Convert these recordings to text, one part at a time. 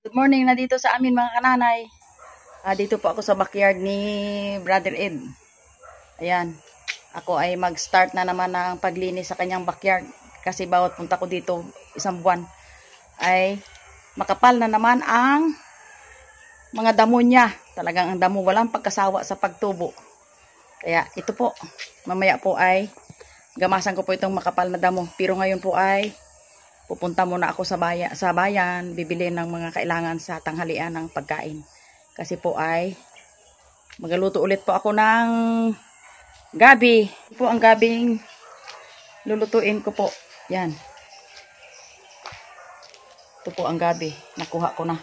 Good morning na dito sa amin mga kananay. Dito po ako sa backyard ni Brother Ed. Ayan. Ako ay mag-start na naman ng paglinis sa kanyang backyard. Kasi bawat punta ko dito isang buwan ay makapal na naman ang mga damo niya. Talagang ang damo walang pagkasawa sa pagtubo. Kaya ito po. Mamaya po ay gamasan ko po itong makapal na damo. Pero ngayon po ay pupunta muna ako sa bayan, bibili ng mga kailangan sa tanghalian ng pagkain. Kasi po ay magaluto ulit po ako ng gabi. Ito po ang gabing lulutuin ko po. Yan. Ito po ang gabi. Nakuha ko na.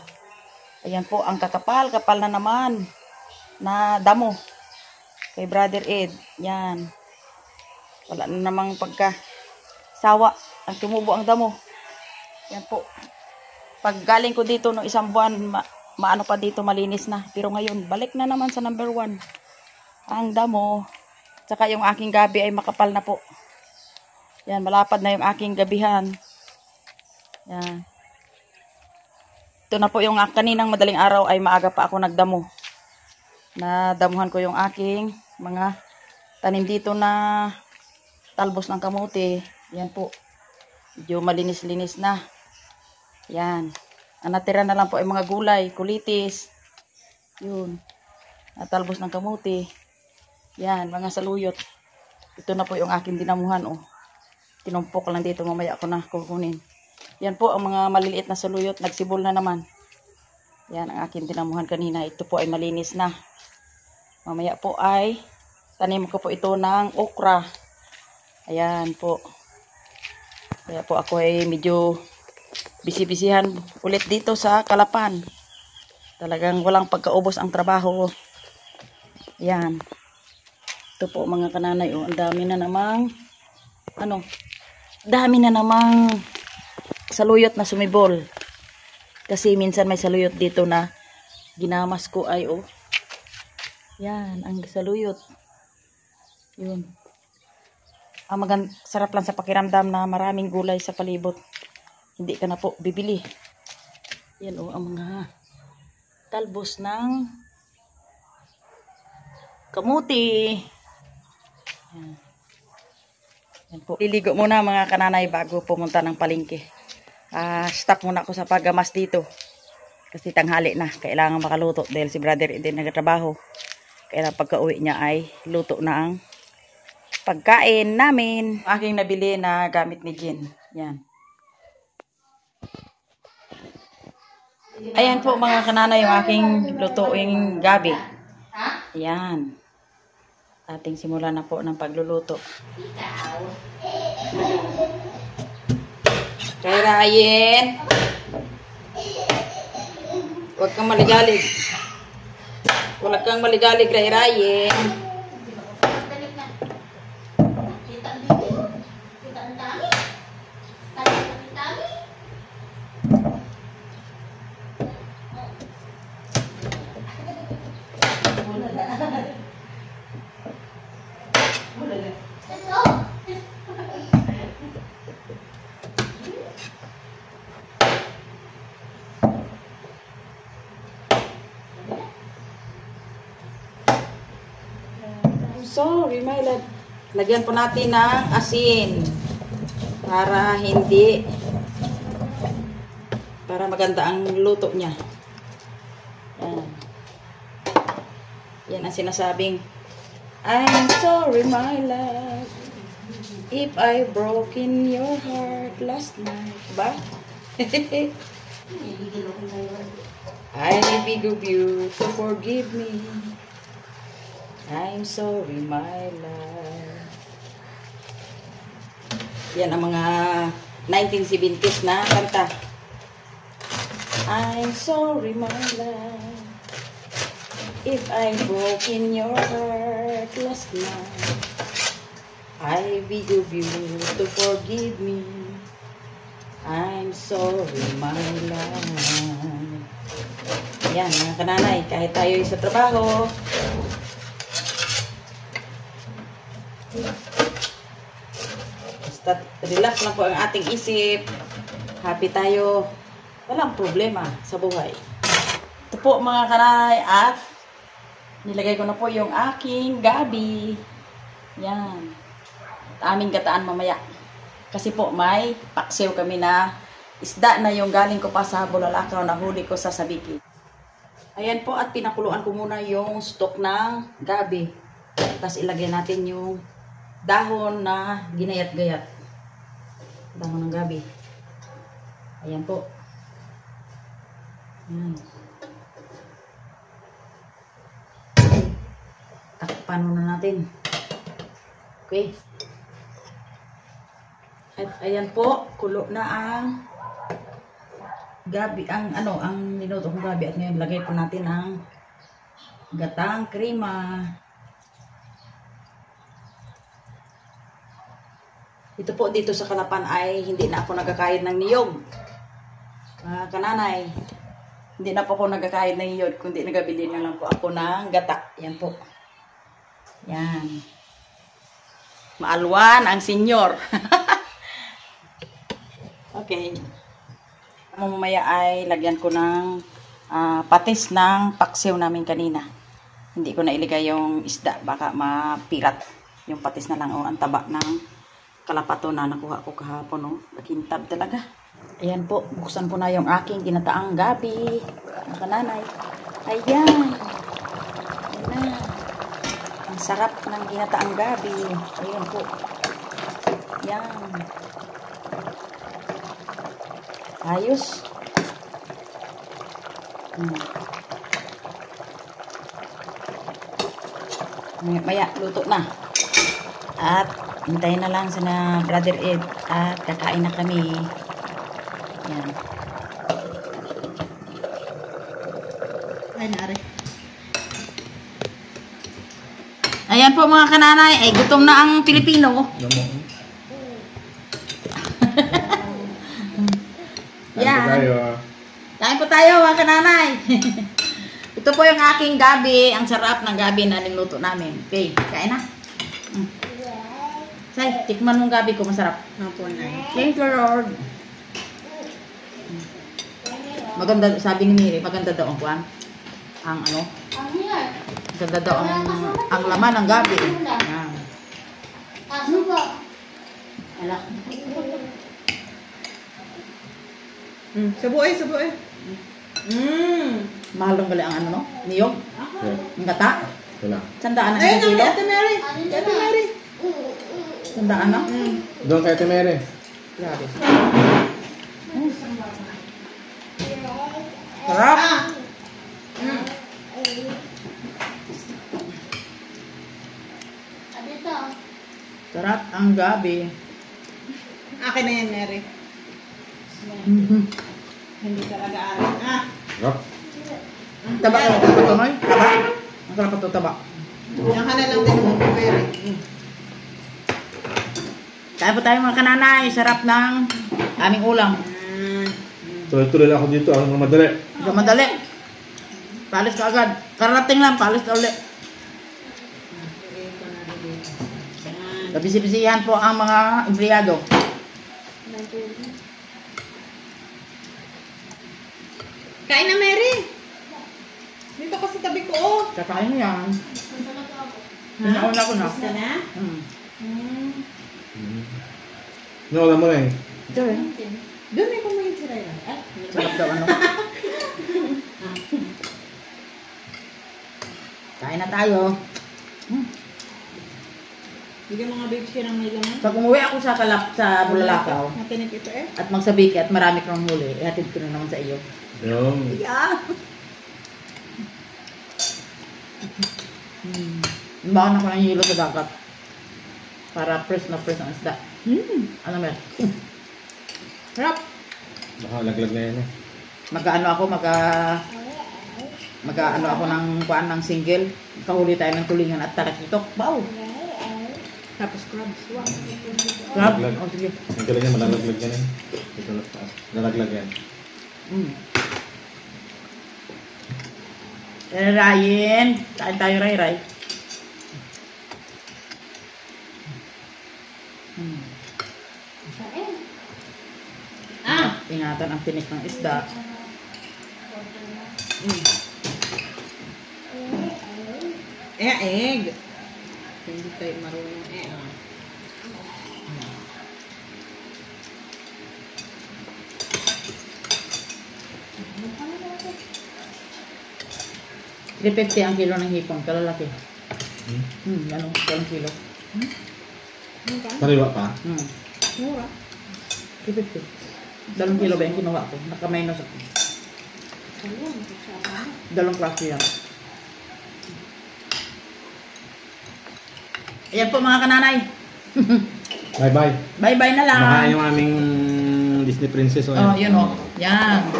Ayan po ang kapal na naman na damo kay Brother Ed. Yan. Wala na namang pagkasawa ang tumubo ang damo. Yan po. Pag galing ko dito no isang buwan, maano pa dito malinis na. Pero ngayon, balik na naman sa number 1. Ang damo. Tsaka yung aking gabi ay makapal na po. Yan, malapad na yung aking gabihan. Yan. Ito na po yung kaninang madaling araw ay maaga pa ako nagdamo. Nadamuhan ko yung aking mga tanim dito na talbos ng kamote. Yan po. Medyo malinis-linis na. Yan. Ang natira na lang po ay mga gulay, kulitis. Yun. Talbos ng kamote. Yan, mga saluyot. Ito na po yung aking dinamuhan. Oh. Tinumpok lang dito. Mamaya ako na kukunin. Yan po ang mga maliliit na saluyot. Nagsibol na naman. Yan ang aking dinamuhan kanina. Ito po ay malinis na. Mamaya po ay tanim ko po ito ng okra. Ayan po. Kaya po ako ay medyo bisi-bisihan ulit dito sa Kalapan. Talagang walang pagkaubos ang trabaho. Yan. Ito po mga kananay. Oh, ang dami na namang dami na namang saluyot na sumibol. Kasi minsan may saluyot dito na ginamas ko ay oh. Yan, ang saluyot. Yun. Sarap lang sa pakiramdam na maraming gulay sa palibot. Hindi ka na po bibili. Yan o, ang mga talbos ng kamuti. Yan. Yan po. Liligo muna mga kananay bago pumunta ng palengke. Stop muna ako sa paggamas dito. Kasi tanghali na. Kailangan makaluto dahil si Brother din nagtatrabaho. Kaya pagka uwi niya ay luto na ang pagkain namin. Aking nabili na gamit ni Jen. Yan. Ayan po mga kanana yung aking lutuing gabi. Yan. Ating simula na po ng pagluluto. Kaya Ryan, huwag kang maligalig. Huwag kang maligalig, Ryan. Sorry, my love. Lagyan po natin ng asin para maganda ang luto niya. Yan. Yan ang sinasabing I'm sorry, my love, if I broken your heart last night. Ba? I beg of you to forgive me. I'm sorry, my love. Yan ang mga 1970s na kanta. I'm sorry, my love, if I broke in your heart last night. I beg of you to forgive me. I'm sorry, my love. Yan, mga kananay, kahit tayo sa trabaho, basta relax lang po ang ating isip. Happy tayo. Walang problema sa buhay. Ito po mga kanay at nilagay ko na po yung aking gabi. Yan. At aming gataan mamaya. Kasi po may paksiw kami na isda na yung galing ko pa sa Bulalakaw na huli ko sa Sabiki. Ayan po at pinakuluan ko muna yung stock ng gabi. Tapos ilagay natin yung dahon na ginayat-gayat. Dahon ng gabi. Ayan po. Ayan. Takpan muna natin. Okay. At ayan po, kulo na ang gabi, ang niluto kong gabi. At ngayon lagay po natin ang gatang krema. Ito po dito sa Kalapan ay hindi na ako nagkakahit ng niyog. Kananay, hindi na po ako nagkakahit ng niyog, kundi nagabili na lang po ako ng gata. Yan po. Yan. Maalwan ang senyor. Okay. Mamaya ay lagyan ko ng patis ng paksiw namin kanina. Hindi ko na iligay yung isda, baka mapirat. Yung patis na lang o ang taba ng kalapato na nakuha ko kahapon. Oh. Nakintab talaga. Ayan po, buksan ko na yung aking ginataang gabi. Ang kananay. Ayan. Ayan na. Ang sarap ng ginataang gabi. Ayan po. Ayan. Ayos. Maya, luto na. At hintayin na lang sana Brother Ed at kakain na kami. Yan. Ay, nari. Ayan po mga kananay, ay gutom na ang Pilipino. Yan. Kain po tayo mga kananay. Ito po yung aking gabi. Ang sarap ng gabi na niluto namin. Okay, kain na. Say, tikman mong gabi ko, masarap. Napo na. Thank you, Lord. Maganda, sabi ni Miri, maganda daw ang kwan. Ang ano? Maganda daw ang laman ng gabi. Yan. Alak. Sabuay, sabuay. Mahal lang gali ang ano, no? Niyog? Ang gata? Wala. Sandaan na Ayun, ang kilo? Ate Mary. Ate Mary. Sandaan na? Doon kay Ate Mary. Grabe. Sarap! Sarap ang gabi. Akin na yan, Mary. Hindi talaga arin. Rock. Taba ka ito, Tonoy? Taba? Ang sarap ito, taba. Yan ka na lang din mo, Mary. Kaya po tayo mga kananay. Sarap ng aming ulam. Tuloy-tuloy lang ako dito. Ang madali. Ito madali. Palis ka agad. Karating lang, palis ka ulit. Kabisi-bisihan po ang mga empleyado. Kain na, Mary. Dito kasi tabi ko, oh. Kakain mo yan. Pinauna ko na. Gusto na? Nawala mo na eh. Ito eh. Doon may kumain si Raya. Sarap daw ano. Kain na tayo. Bigyan mga babes ka ng may laman. Pag umuwi ako sa Bulalakaw Natinip ito eh. at magsabiki at marami kang huli, ihatid ko na naman sa iyo. Yung. Yeah. Baon ako ng hilo sa dagat. Para fresh na fresh ang isda. Ano mer? Sarap. Baka laglag na yan eh. Mag-ano ako ako ng kuan ng single. Kahuli tayo ng tulingan at talakitok. Wow. Tapos crabs. Wow. Crab. Laglag. Oh, sige. Ang galing yan, malalaglag yan eh. Ito lang taas. Lalaglag yan. Rayin. Kain tayo, Ray. ingatan ang tinik ng isda. Egg. Hindi tayo marunong $350 ang kilo ng hipon, kalalaki. Ano, kalang kilo. Sariwa pa? Mura. 350. 2 kilo ba yung kinuha ko? Naka-minus ako. 2 klase yan. Ayan po mga kananay. Bye-bye. Bye-bye na lang. Baka yung aming Disney princess. Oh, yun o. Yan.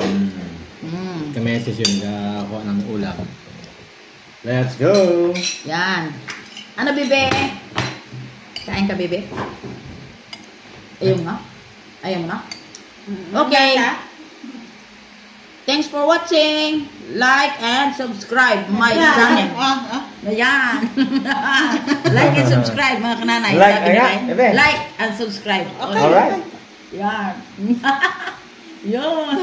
Ka-message yun. Kakuha ng ulam. Let's go! Yan. Ano, bebe? Kain ka, bebe? Ayaw nga. Ayaw mo na? Okay. Thanks for watching. Like and subscribe my channel. Ayan. Like and subscribe mga kananay. Like, Sabi ni ayan, Ryan. bebe. Like and subscribe. Okay. Alright. Yan. Yun.